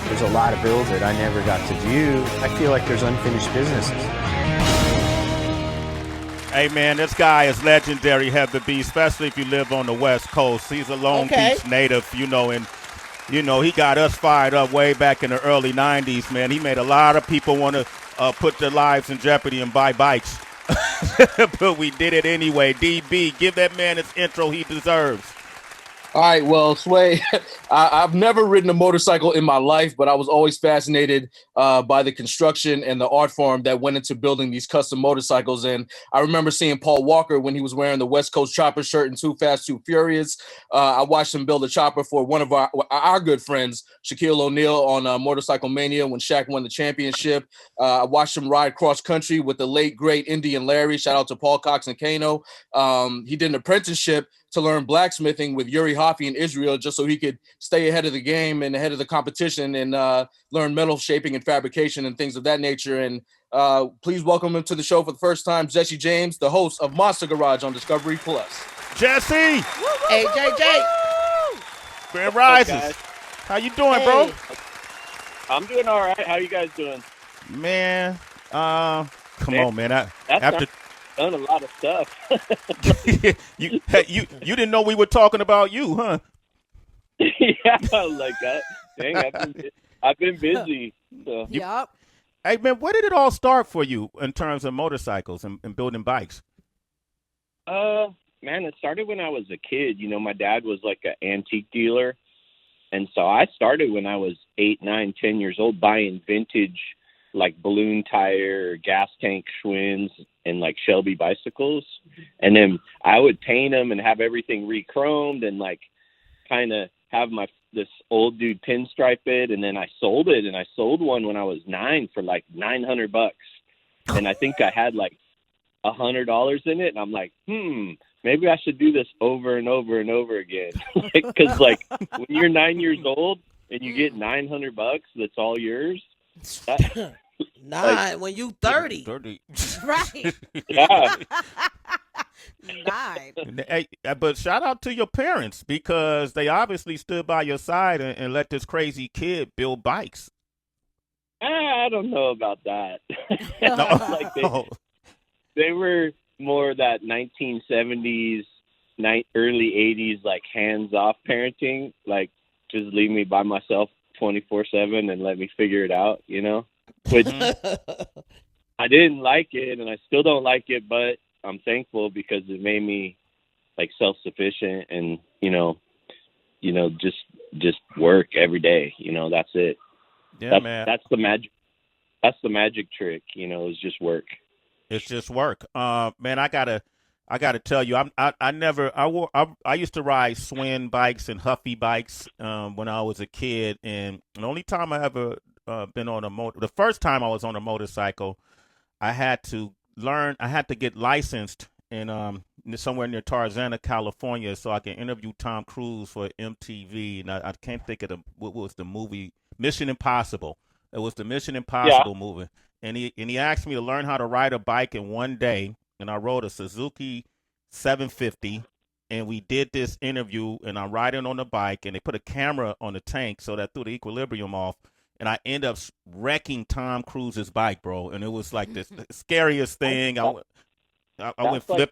There's a lot of builds that I never got to view. I feel like there's unfinished businesses. Hey, man, this guy is legendary, Heather B., especially if you live on the West Coast. He's a Long Beach native, and, he got us fired up way back in the early 90s, man. He made a lot of people want to put their lives in jeopardy and buy bikes. But we did it anyway. DB, give that man his intro he deserves. All right, well, Sway, I've never ridden a motorcycle in my life, but I was always fascinated by the construction and the art form that went into building these custom motorcycles. And I remember seeing Paul Walker when he was wearing the West Coast Chopper shirt in Too Fast, Too Furious. I watched him build a chopper for one of our good friends, Shaquille O'Neal, on Motorcycle Mania when Shaq won the championship. I watched him ride cross country with the late, great Indian Larry. Shout out to Paul Cox and Kano. He did an apprenticeship to learn blacksmithing with Yuri Hoffi in Israel, just so he could stay ahead of the game and ahead of the competition and learn metal shaping and fabrication and things of that nature. And please welcome him to the show for the first time, Jesse James, the host of Monster Garage on Discovery Plus. Jesse! Hey, JJ! Grand Rises. How you doing, bro? I'm doing all right. How you guys doing? Man, come on, man. Done a lot of stuff. you didn't know we were talking about you, huh? Yeah, like that. Dang, I've been busy. So. Yep. Hey, man, where did it all start for you in terms of motorcycles and building bikes? Man, it started when I was a kid. My dad was like an antique dealer, and so I started when I was 8, 9, 10 years old buying vintage, like balloon tire, gas tank Schwinn's, and like Shelby bicycles. And then I would paint them and have everything re-chromed and like kind of have this old dude pinstripe it. And then I sold it, and I sold one when I was 9 for like $900. And I think I had like $100 in it. And I'm like, maybe I should do this over and over and over again. Cause like when you're 9 years old and you get $900, that's all yours. When you 30. 30. Right. Yeah. 9. Hey, but shout out to your parents, because they obviously stood by your side and let this crazy kid build bikes. I don't know about that. No. They were more that 1970s, early 80s, like hands-off parenting, like just leave me by myself 24/7 and let me figure it out, Which I didn't like it, and I still don't like it, but I'm thankful because it made me like self-sufficient and just work every day. That's it. Yeah, man. That's the magic. That's the magic trick. Is just work. It's just work. Man, I gotta tell you, I used to ride Swin bikes and Huffy bikes when I was a kid, and the only time I ever been on the first time I was on a motorcycle, I had to get licensed in somewhere near Tarzana, California, so I can interview Tom Cruise for MTV. And I can't think of what was the movie, Mission Impossible. It was the Mission Impossible movie, and he asked me to learn how to ride a bike in one day. And I rode a Suzuki 750, and we did this interview, and I'm riding on the bike, and they put a camera on the tank so that threw the equilibrium off, and I end up wrecking Tom Cruise's bike, bro. And it was like the scariest thing. I went flip.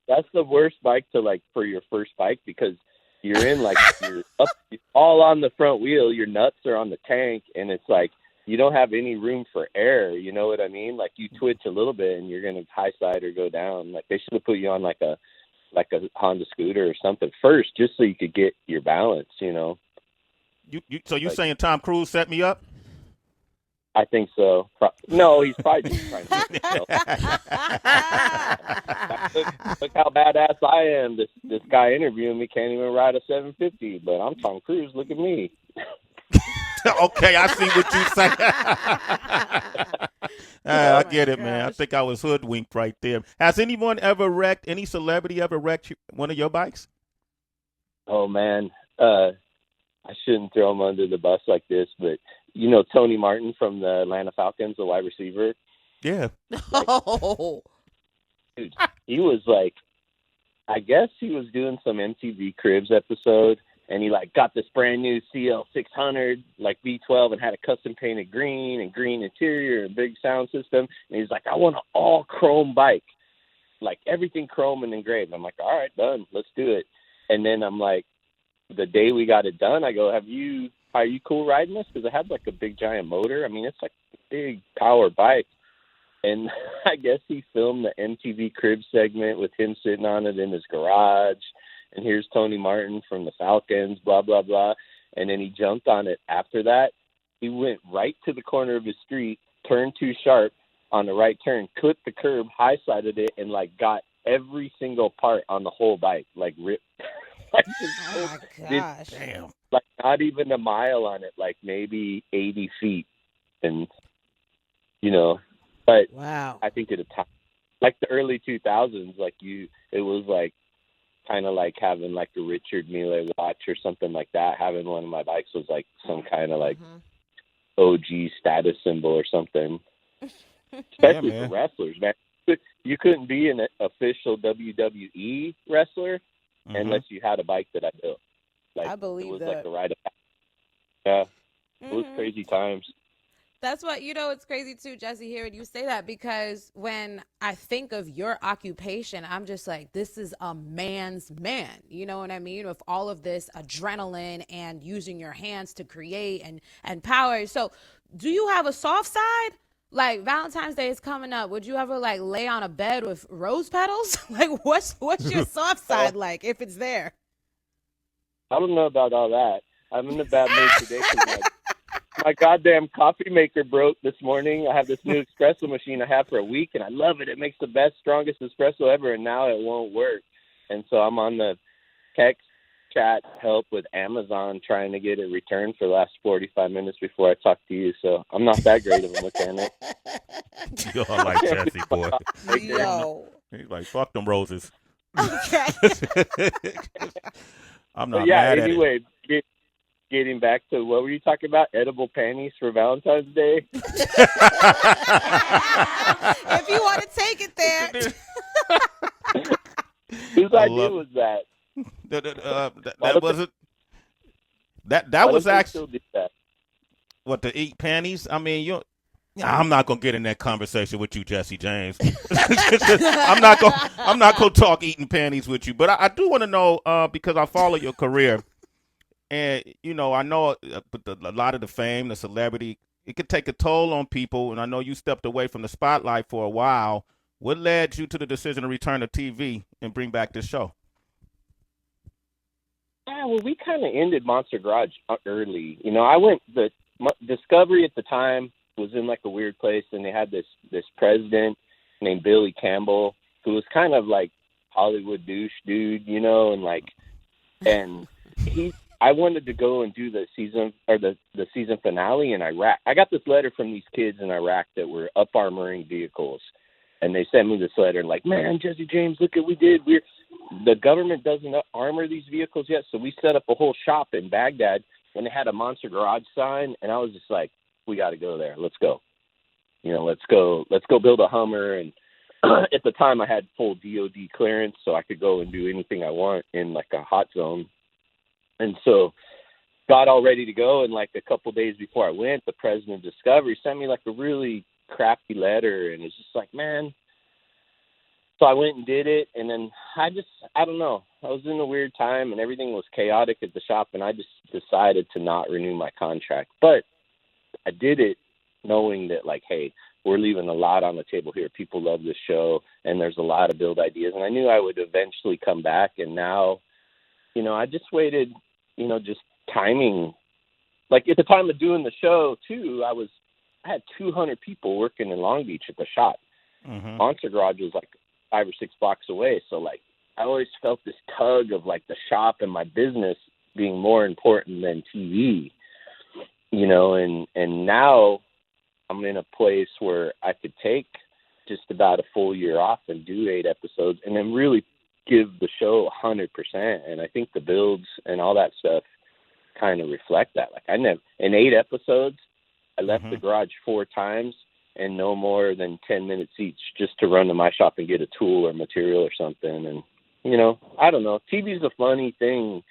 That's the worst bike to like for your first bike, because you're in like you're up all on the front wheel, your nuts are on the tank, and it's like you don't have any room for air. You know what I mean? Like you twitch a little bit and you're going to high side or go down. Like they should have put you on like a Honda scooter or something first, just so you could get your balance, So you're saying Tom Cruise set me up? I think so. No, he's probably just trying to look how badass I am. This guy interviewing me can't even ride a 750, but I'm Tom Cruise. Look at me. Okay, I see what you're saying. I get it, man. I think I was hoodwinked right there. Has any celebrity ever wrecked one of your bikes? Oh, man. I shouldn't throw him under the bus like this, but Tony Martin from the Atlanta Falcons, the wide receiver? Yeah. Dude, he was like, I guess he was doing some MTV Cribs episode, And he like got this brand new CL 600 like V12 and had a custom painted green and green interior and big sound system. And he's like, I want an all chrome bike, like everything chrome and engraved. I'm like, all right, done, let's do it. And then I'm like, the day we got it done, I go, are you cool riding this? Because it had like a big giant motor. I mean, it's like a big power bike. And I guess he filmed the MTV Crib segment with him sitting on it in his garage. And here's Tony Martin from the Falcons, blah, blah, blah. And then he jumped on it after that. He went right to the corner of his street, turned too sharp on the right turn, clipped the curb, high-sided it, and, like, got every single part on the whole bike, like, ripped. Like, Oh my gosh. Damn. like, not even a mile on it, like, maybe 80 feet. And, you know, but Wow. I think at a time, like the early 2000s, like, it was, like, kind of like having like a Richard Mille watch or something like that. Having one of my bikes was like some kind of like OG status symbol or something. Especially for wrestlers, man. You couldn't be an official WWE wrestler unless you had a bike that I built. Like, I believe it was that. like the rite of passage. Yeah, it was crazy times. That's what, it's crazy too, Jesse, hearing you say that, because when I think of your occupation, I'm just like, this is a man's man. You know what I mean? With all of this adrenaline and using your hands to create and power. So do you have a soft side? Like, Valentine's Day is coming up. Would you ever like lay on a bed with rose petals? Like, what's your soft side like, if it's there? I don't know about all that. I'm in a bad mood today because my goddamn coffee maker broke this morning. I have this new espresso machine I have for a week, and I love it. It makes the best, strongest espresso ever, and now it won't work. And so I'm on the text chat help with Amazon trying to get it returned for the last 45 minutes before I talk to you. So I'm not that great of a mechanic. Yo, I like Jesse, boy. Yo. He's like, fuck them roses. Okay. I'm not But yeah, mad anyway, getting back to what were you talking about? Edible panties for Valentine's Day? If you want to take it there. Whose idea was that? That wasn't. That was actually what, to eat panties. I mean, I'm not gonna get in that conversation with you, Jesse James. I'm not gonna talk eating panties with you. But I do want to know, because I follow your career, and I know a lot of the fame, the celebrity, it could take a toll on people. And I know you stepped away from the spotlight for a while. What led you to the decision to return to TV and bring back this show? Yeah, well, we kind of ended Monster Garage early. I went, the Discovery at the time was in like a weird place, and they had this president named Billy Campbell, who was kind of like Hollywood douche dude, and I wanted to go and do the season finale in Iraq. I got this letter from these kids in Iraq that were up armoring vehicles, and they sent me this letter and like, man, Jesse James, look what we did. The government doesn't armor these vehicles yet, so we set up a whole shop in Baghdad, and they had a Monster Garage sign, and I was just like, we got to go there. Let's go. Let's go build a Hummer. And at the time I had full DOD clearance, so I could go and do anything I want in like a hot zone. And so got all ready to go. And like a couple days before I went, the president of Discovery sent me like a really crappy letter. And it's just like, man. So I went and did it. And then I don't know. I was in a weird time and everything was chaotic at the shop. And I just decided to not renew my contract. But I did it knowing that, like, hey, we're leaving a lot on the table here. People love this show, and there's a lot of build ideas. And I knew I would eventually come back. And now, I just waited, just timing. Like, at the time of doing the show, too, I had 200 people working in Long Beach at the shop. Mm-hmm. Monster Garage was, like, 5 or 6 blocks away. So, like, I always felt this tug of, like, the shop and my business being more important than TV. And now I'm in a place where I could take just about a full year off and do 8 episodes and then really give the show 100%. And I think the builds and all that stuff kind of reflect that. Like in 8 episodes, I left the garage 4 times and no more than 10 minutes each just to run to my shop and get a tool or material or something. And, I don't know. TV's a funny thing.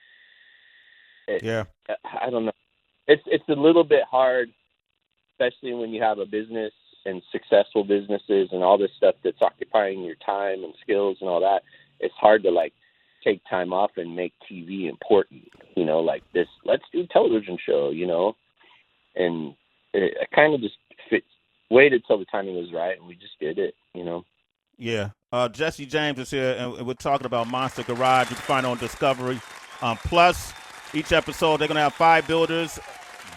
Yeah. I don't know. It's a little bit hard, especially when you have a business and successful businesses and all this stuff that's occupying your time and skills and all that. It's hard to like take time off and make TV important, like this, let's do a television show, and it kind of just waited till the timing was right, and we just did it, Yeah. Jesse James is here, and we're talking about Monster Garage. You can find it on Discovery. Plus, each episode, they're going to have 5 builders,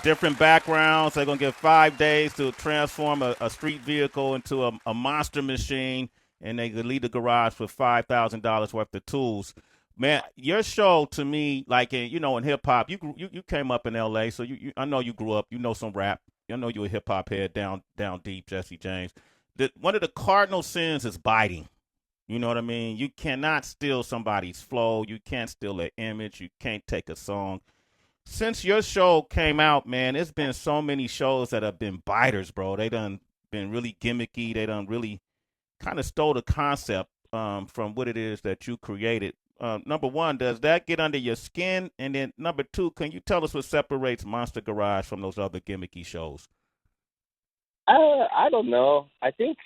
different backgrounds. They're going to get 5 days to transform a street vehicle into a monster machine, and they could leave the garage for $5,000 worth of tools. Man, your show to me, like in hip-hop, you came up in L.A., so I know you grew up. You know some rap. I know you're a hip-hop head down deep, Jesse James. One of the cardinal sins is biting. You know what I mean? You cannot steal somebody's flow. You can't steal their image. You can't take a song. Since your show came out, man, there's been so many shows that have been biters, bro. They done been really gimmicky. They done really kind of stole the concept from what it is that you created. Number one, does that get under your skin? And then number two, can you tell us what separates Monster Garage from those other gimmicky shows? I don't know. I think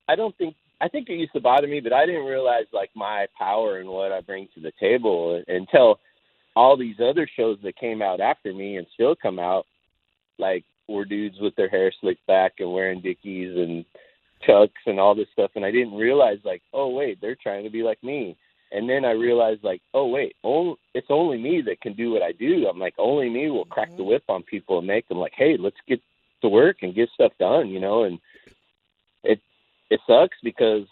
it used to bother me, but I didn't realize like my power and what I bring to the table until all these other shows that came out after me and still come out, like were dudes with their hair slicked back and wearing Dickies and Chucks and all this stuff. And I didn't realize like, oh wait, they're trying to be like me. And then I realized like, oh wait, it's only me that can do what I do. I'm like, only me will crack the whip on people and make them like, hey, let's get to work and get stuff done, and it sucks because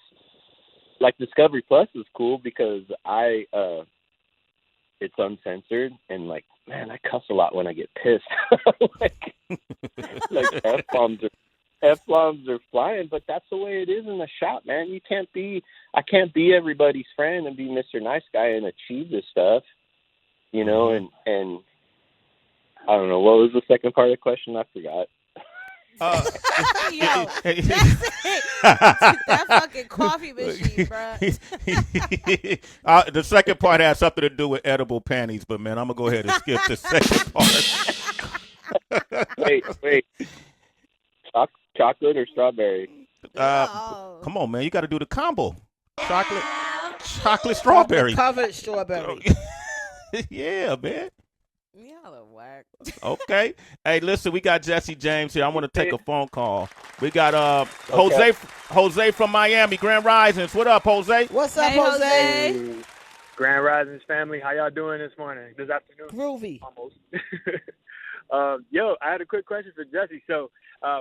like Discovery Plus is cool because it's uncensored and like, man, I cuss a lot when I get pissed. like F-bombs are flying, but that's the way it is in the shop, man. I can't be everybody's friend and be Mr. Nice Guy and achieve this stuff, and I don't know, what was the second part of the question? I forgot. Yo, that's it. That fucking coffee machine, bro. The second part has something to do with edible panties, but man, I'm gonna go ahead and skip the second part. Wait. Chocolate or strawberry? Come on, man, you got to do the combo. Chocolate, strawberry. Covered strawberry. Yeah, man. Y'all are whack. Okay. Hey, listen, we got Jesse James here. I want to take a phone call. We got Jose from Miami, Grand Risings. What up, Jose? What's up, Hey, Jose? Hey, Grand Risings family. How y'all doing this morning? This afternoon? Groovy. Almost. I had a quick question for Jesse. So,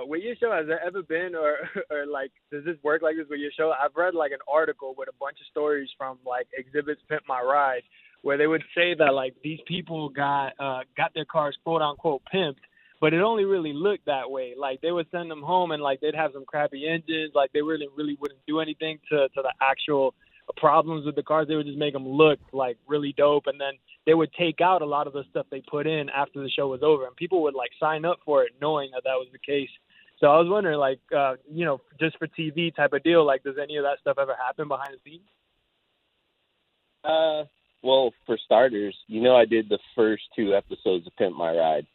with your show, has there ever been or like, does this work like this with your show? I've read like an article with a bunch of stories from like Exhibits Pimp My Ride, where they would say that like these people got their cars quote unquote pimped, but it only really looked that way. Like they would send them home and like they'd have some crappy engines, like they really wouldn't do anything to the actual problems with the cars. They would just make them look like really dope, and then they would take out a lot of the stuff they put in after the show was over, and people would like sign up for it knowing that was the case. So I was wondering, like, just for TV type of deal, like, does any of that stuff ever happen behind the scenes? Well, for starters, I did the first 2 episodes of Pimp My Ride.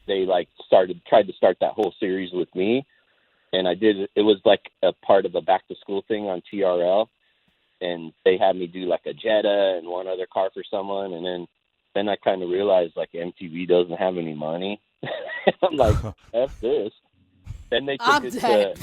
They tried to start that whole series with me, and I did. It was like a part of a back to school thing on TRL, and they had me do like a Jetta and one other car for someone, and then I kind of realized like MTV doesn't have any money. I'm like, F this. Then they took it to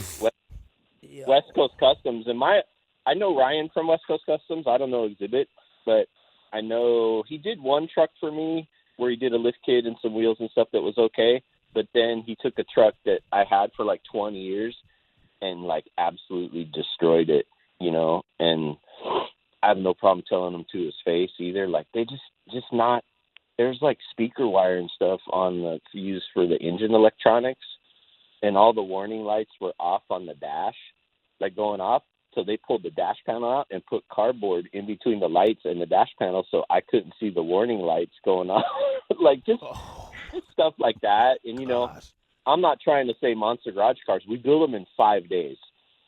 West Coast Customs, and I know Ryan from West Coast Customs. I don't know Exhibit, but I know he did one truck for me where he did a lift kit and some wheels and stuff that was okay. But then he took a truck that I had for like 20 years and like absolutely destroyed it, and I have no problem telling him to his face either. Like they just not, there's like speaker wire and stuff on the fuse for the engine electronics, and all the warning lights were off on the dash, like going off. So they pulled the dash panel out and put cardboard in between the lights and the dash panel, so I couldn't see the warning lights going off. Like just stuff like that. And I'm not trying to say Monster Garage cars. We build them in 5 days,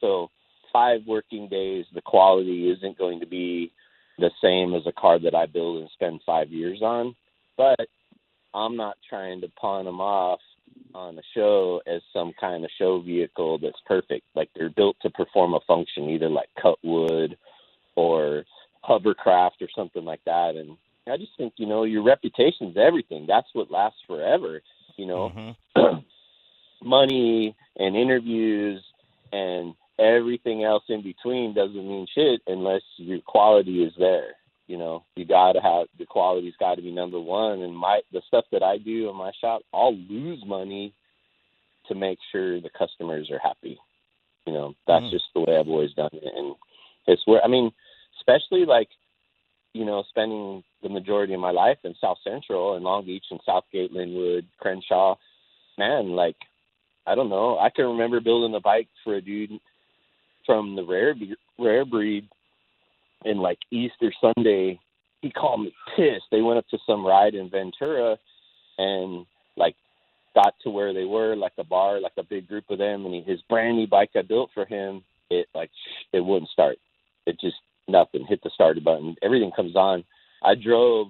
so 5 working days. The quality isn't going to be the same as a car that I build and spend 5 years on. But I'm not trying to pawn them off on a show as some kind of show vehicle that's perfect. Like, they're built to perform a function, either like cut wood or hovercraft or something like that. And I just think, you know, your reputation's everything. That's what lasts forever, you know. Money and interviews and everything else in between doesn't mean shit unless your quality is there. You know, you got to have, the quality's got to be number one. And the stuff that I do in my shop, I'll lose money to make sure the customers are happy. You know, that's just the way I've always done it. And it's where, I mean, especially like, you know, spending the majority of my life in South Central and Long Beach and Southgate, Linwood, Crenshaw, man, like, I don't know. I can remember building a bike for a dude from the rare breed, and like Easter Sunday, he called me pissed. They went up to some ride in Ventura and like got to where they were, like a bar, like a big group of them. And his brand new bike I built for him, it wouldn't start. It just, nothing, hit the starter button. Everything comes on. I drove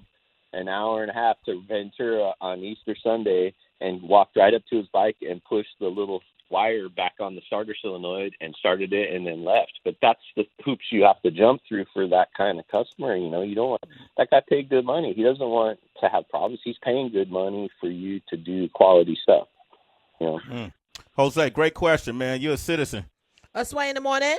an hour and a half to Ventura on Easter Sunday and walked right up to his bike and pushed the little wire back on the starter solenoid and started it and then left. But that's the hoops you have to jump through for that kind of customer. You know, you don't want, that guy paid good money. He doesn't want to have problems. He's paying good money for you to do quality stuff. You know. Jose, great question, man. You're a citizen. Sway in the morning.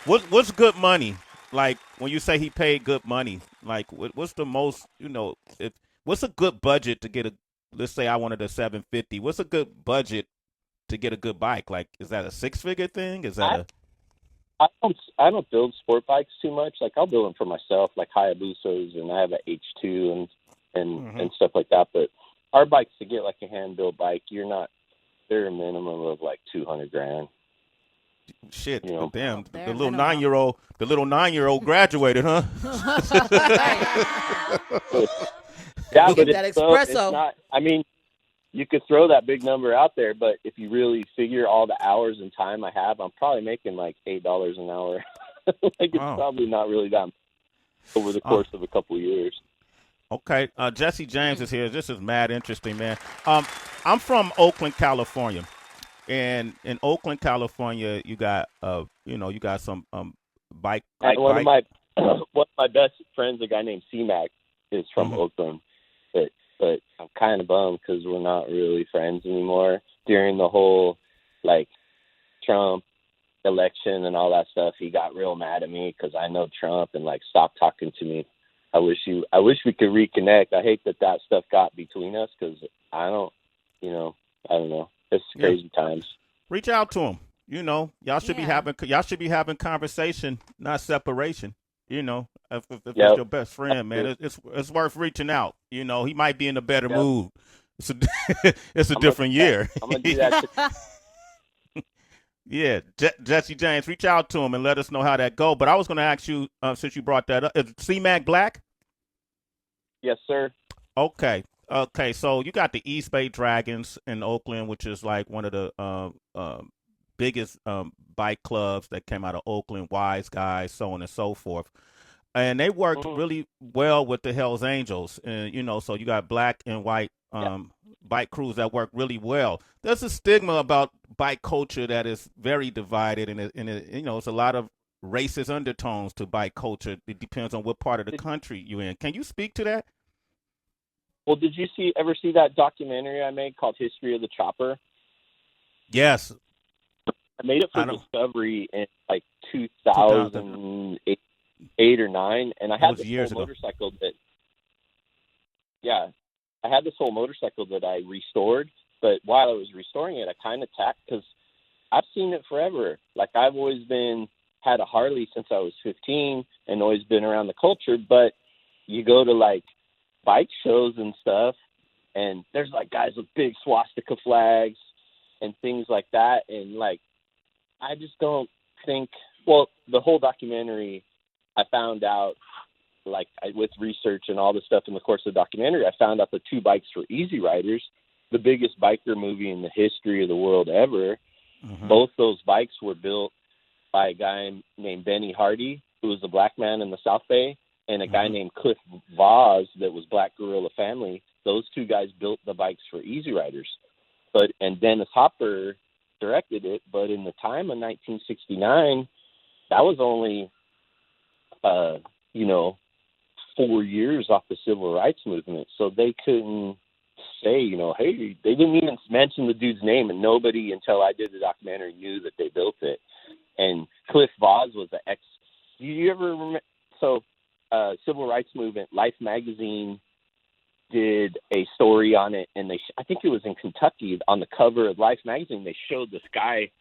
What's good money? Like, when you say he paid good money, like what's the most, you know, what's a good budget to get let's say I wanted a 750. What's a good budget to get a good bike? Like, is that a 6-figure thing? Is that I don't build sport bikes too much. Like, I'll build them for myself, like Hayabusas, and I have an H2 and stuff like that. But our bikes, to get like a hand built bike, they're a minimum of like $200,000. Shit, you know, damn, the little 9-year-old graduated, huh? Yeah, Get but that it's espresso. not, I mean, you could throw that big number out there, but if you really figure all the hours and time I have, I'm probably making like $8 an hour. Like, it's probably not really that much over the course of a couple of years. Okay, Jesse James is here. This is mad interesting, man. I'm from Oakland, California, and in Oakland, California, you got you got some bike. One of my best friends, a guy named C-Mac, is from Oakland, but I'm kind of bummed because we're not really friends anymore. During the whole like Trump election and all that stuff, he got real mad at me because I know Trump and like stopped talking to me. I wish we could reconnect. I hate that stuff got between us because I don't know. It's crazy times. Reach out to him. You know, y'all should be having conversation, not separation. You know, if it's your best friend, man, it's worth reaching out. You know, he might be in a better mood. It's a different year. I'm gonna do that. Yeah, Jesse James, reach out to him and let us know how that go. But I was going to ask you, since you brought that up, is C-Mac black? Yes, sir. Okay. So you got the East Bay Dragons in Oakland, which is like one of the biggest bike clubs that came out of Oakland, Wise Guys, so on and so forth. And they worked really well with the Hells Angels. And, you know, so you got black and white bike crews that work really well. There's a stigma about bike culture that is very divided, and you know, it's a lot of racist undertones to bike culture. It depends on what part of the country you're in. Can you speak to that? Well, did you ever see that documentary I made called History of the Chopper? Yes. I made it for Discovery in like 2008 or 9, and I had this whole motorcycle I had this whole motorcycle that I restored, but while I was restoring it, I kind of tacked, because I've seen it forever. Like, I've always had a Harley since I was 15 and always been around the culture, but you go to like bike shows and stuff, and there's like guys with big swastika flags and things like that, and like, I just don't think, well, the whole documentary, I found out, like, with research and all the stuff in the course of the documentary, I found out the two bikes were Easy Riders, the biggest biker movie in the history of the world ever. Both those bikes were built by a guy named Benny Hardy, who was a black man in the South Bay, and a guy named Cliff Voss that was Black Gorilla Family. Those two guys built the bikes for Easy Riders. And Dennis Hopper directed it. But in the time of 1969, that was only, 4 years off the civil rights movement. So they couldn't say, hey, they didn't even mention the dude's name, and nobody until I did the documentary knew that they built it. And Cliff Voss was the do you ever remember? So, civil rights movement, Life magazine did a story on it, and I think it was in Kentucky. On the cover of Life magazine, they showed this guy,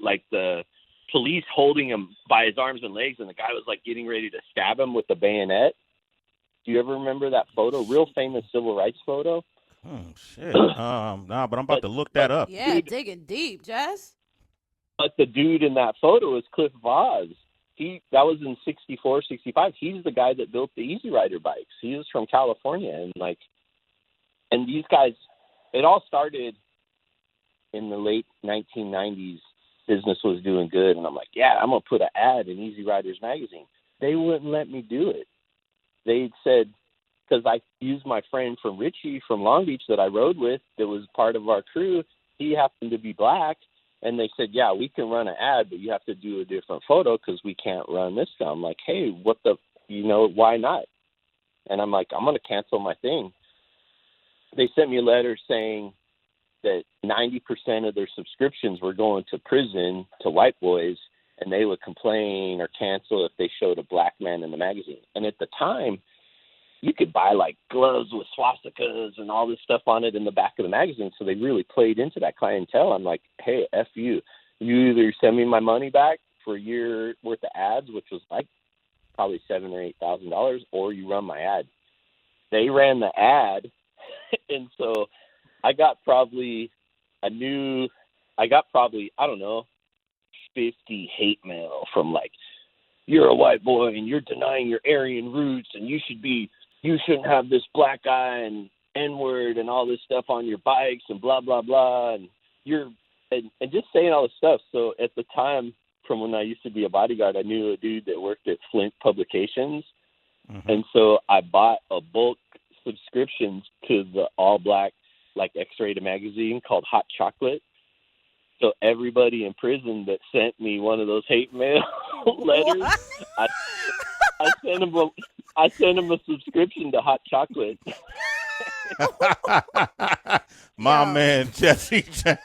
like the police holding him by his arms and legs, and the guy was like getting ready to stab him with the bayonet. Do you ever remember that photo? Real famous civil rights photo. Oh shit! Nah, but I'm about to look that up. Yeah, digging deep, Jess. But the dude in that photo is Cliff Voss. That was in 64, 65. He's the guy that built the Easy Rider bikes. He was from California, and these guys, it all started in the late 1990s. Business was doing good, and I'm like, yeah, I'm gonna put an ad in Easy Riders magazine. They wouldn't let me do it. They said, because I used my friend from Richie from Long Beach that I rode with, that was part of our crew. He happened to be black. And they said, yeah, we can run an ad, but you have to do a different photo because we can't run this stuff. I'm like, hey, why not? And I'm like, I'm going to cancel my thing. They sent me a letter saying that 90% of their subscriptions were going to prison to white boys, and they would complain or cancel if they showed a black man in the magazine. And at the time, you could buy like gloves with swastikas and all this stuff on it in the back of the magazine. So they really played into that clientele. I'm like, hey, F you. You either send me my money back for a year worth of ads, which was like probably $7,000 or $8,000, or you run my ad. They ran the ad. And so I got probably, I don't know, 50 hate mail from like, you're a white boy and you're denying your Aryan roots, and you shouldn't have this black guy and N-word and all this stuff on your bikes and blah, blah, blah. And and just saying all this stuff. So at the time, from when I used to be a bodyguard, I knew a dude that worked at Flint Publications. Mm-hmm. And so I bought a bulk subscriptions to the all black, like X-rated magazine called Hot Chocolate. So everybody in prison that sent me one of those hate mail letters, I sent them a subscription to Hot Chocolate. My man Jesse James.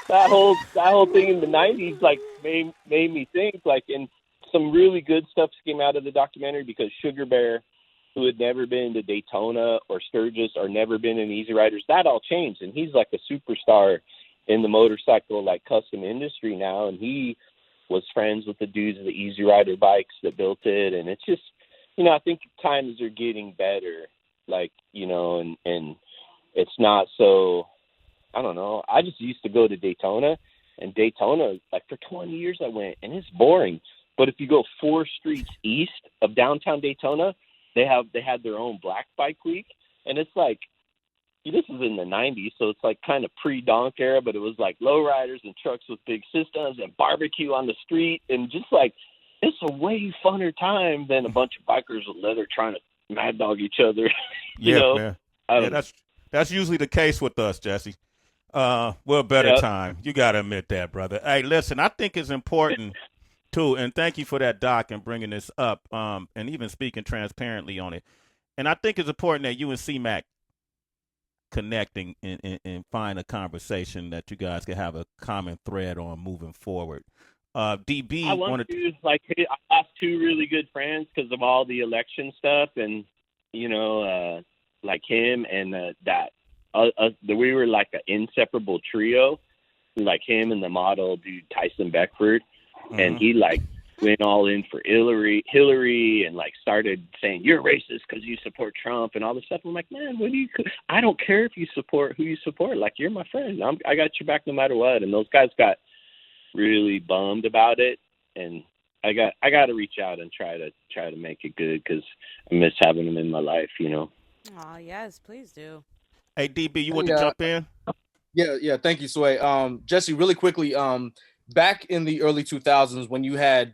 that whole thing in the 90s like made me think, like, and some really good stuff came out of the documentary because Sugar Bear, who had never been to Daytona or Sturgis or never been in Easy Riders, that all changed. And he's like a superstar in the motorcycle, like custom industry now. And he was friends with the dudes of the Easy Rider bikes that built it. And it's just, I think times are getting better, like, and it's not so, I don't know. I just used to go to Daytona, and Daytona, like for 20 years I went, and it's boring. But if you go 4 streets east of downtown Daytona, they had their own Black Bike Week, and it's like, this is in the 90s, so it's like kind of pre-donk era, but it was like lowriders and trucks with big systems and barbecue on the street, and just like, it's a way funner time than a bunch of bikers with leather trying to mad dog each other. Yeah, that's usually the case with us, Jesse. Well, better time. You got to admit that, brother. Hey, listen, I think it's important too, and thank you for that, Doc, and bringing this up, and even speaking transparently on it. And I think it's important that you and C-Mac connecting and find a conversation that you guys can have a common thread on moving forward. DB, I want to like, I lost 2 really good friends because of all the election stuff, and like him and we were like an inseparable trio, like him and the model dude Tyson Beckford. And he like went all in for Hillary and like started saying you're racist because you support Trump and all this stuff. I'm like, man, I don't care if you support who you support. Like, you're my friend. I got your back no matter what. And those guys got really bummed about it. And I got to reach out and try to make it good because I miss having them in my life, Oh, yes, please do. Hey, DB, you want to jump in? Yeah. Thank you, Sway. Jesse, really quickly, back in the early 2000s when you had,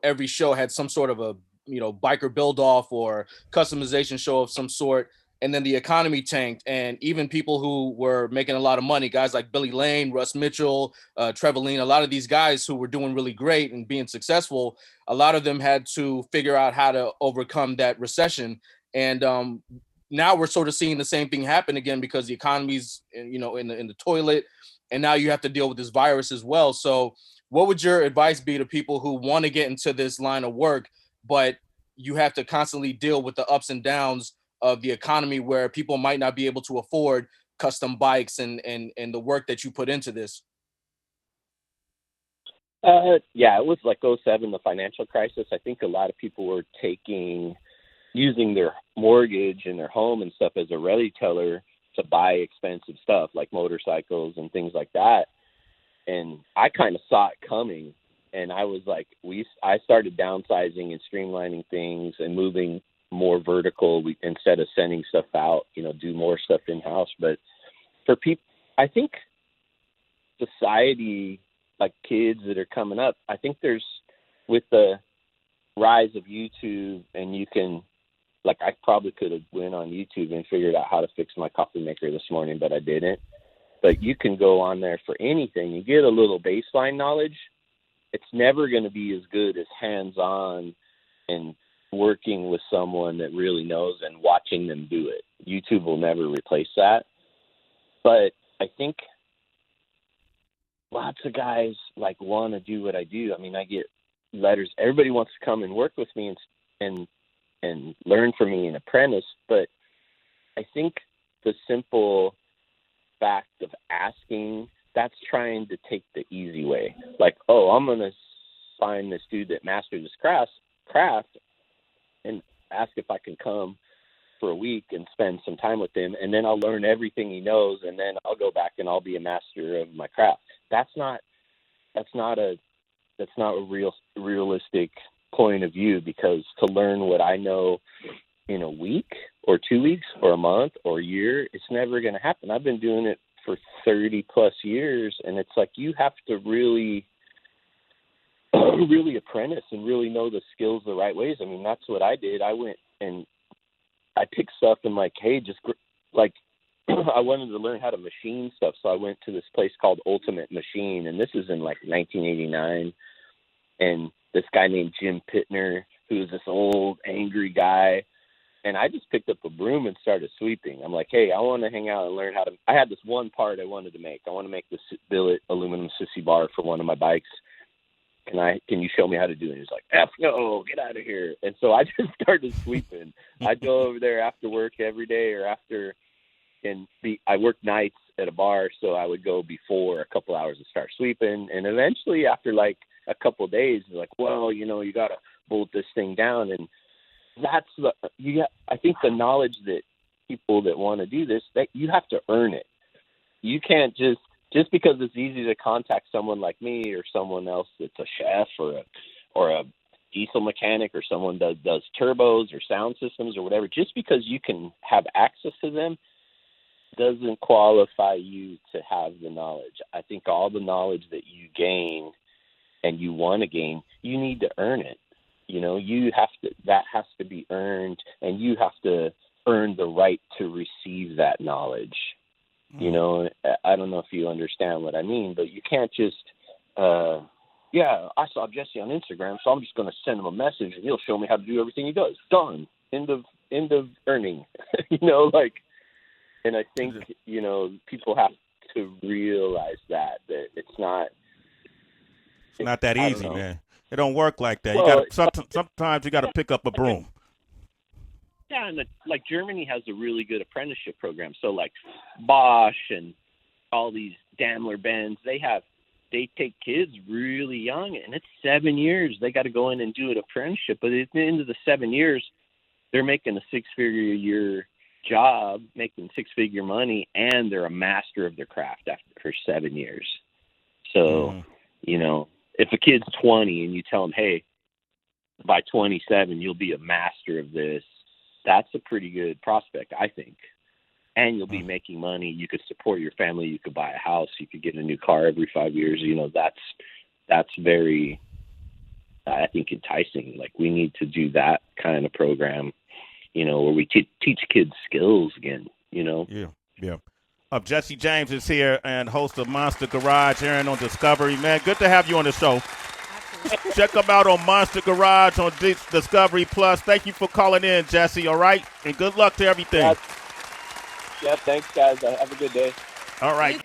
every show had some sort of a, biker build off or customization show of some sort. And then the economy tanked, and even people who were making a lot of money, guys like Billy Lane, Russ Mitchell, Trevor Lean, a lot of these guys who were doing really great and being successful, a lot of them had to figure out how to overcome that recession. And now we're sort of seeing the same thing happen again because the economy's, in the toilet, and now you have to deal with this virus as well. So what would your advice be to people who want to get into this line of work, but you have to constantly deal with the ups and downs of the economy where people might not be able to afford custom bikes and the work that you put into this? Yeah, it was like '07, the financial crisis. I think a lot of people were using their mortgage and their home and stuff as a retailer to buy expensive stuff like motorcycles and things like that. And I kind of saw it coming, and I was like, I started downsizing and streamlining things and moving more vertical instead of sending stuff out, do more stuff in-house. But for people, I think society, like kids that are coming up, I think there's, with the rise of YouTube, and you can, like, I probably could have went on YouTube and figured out how to fix my coffee maker this morning, but I didn't. But you can go on there for anything and get a little baseline knowledge. It's never going to be as good as hands-on and working with someone that really knows and watching them do it. YouTube will never replace that. But I think lots of guys like want to do what I do. I mean, I get letters. Everybody wants to come and work with me and learn from me and apprentice. But I think the simple fact of asking, that's trying to take the easy way. Like, oh, I'm going to find this dude that mastered this craft and ask if I can come for a week and spend some time with him, and then I'll learn everything he knows, and then I'll go back and I'll be a master of my craft. That's not a realistic point of view, because to learn what I know in a week or 2 weeks or a month or a year, it's never going to happen. I've been doing it for 30 plus years, and it's like you have to really apprentice and really know the skills the right ways. I mean, that's what I did. I went and I picked stuff and like, hey, just like I wanted to learn how to machine stuff. So I went to this place called Ultimate Machine, and this is in like 1989. And this guy named Jim Pittner, who was this old, angry guy. And I just picked up a broom and started sweeping. I'm like, hey, I want to hang out and learn how to, I had this one part I wanted to make. I want to make this billet aluminum sissy bar for one of my bikes. Can you show me how to do it? He's like, F no, get out of here. And so I just started sweeping. I'd go over there after work every day I worked nights at a bar, so I would go before a couple hours and start sweeping. And eventually after like a couple of days, like, well, you got to bolt this thing down. And that's I think the knowledge that people that want to do this, that you have to earn it. You can't just because it's easy to contact someone like me or someone else that's a chef or a diesel mechanic or someone that does turbos or sound systems or whatever, just because you can have access to them doesn't qualify you to have the knowledge. I think all the knowledge that you gain and you want to gain, you need to earn it. That has to be earned, and you have to earn the right to receive that knowledge. I don't know if you understand what I mean, but you can't just, I saw Jesse on Instagram, so I'm just going to send him a message and he'll show me how to do everything he does. Done. End of earning, and I think, people have to realize that it's not that easy, man. It don't work like that. Well, Sometimes you got to pick up a broom. Yeah, and like Germany has a really good apprenticeship program. So like Bosch and all these Daimler-Benz, they take kids really young, and it's 7 years. They got to go in and do an apprenticeship. But at the end of the 7 years, they're making a six-figure a year job, making six-figure money, and they're a master of their craft for 7 years. So, if a kid's 20 and you tell them, hey, by 27, you'll be a master of this, that's a pretty good prospect, I think. And you'll be making money. You could support your family. You could buy a house. You could get a new car every 5 years. that's very, I think, enticing. Like, we need to do that kind of program, you know, where we teach kids skills again, you know? Yeah. Jesse James is here and host of Monster Garage, airing on Discovery. Man, good to have you on the show. Absolutely. Check them out on Monster Garage on Discovery Plus. Thank you for calling in, Jesse, all right? And good luck to everything. Yeah, thanks, guys. Have a good day. All right.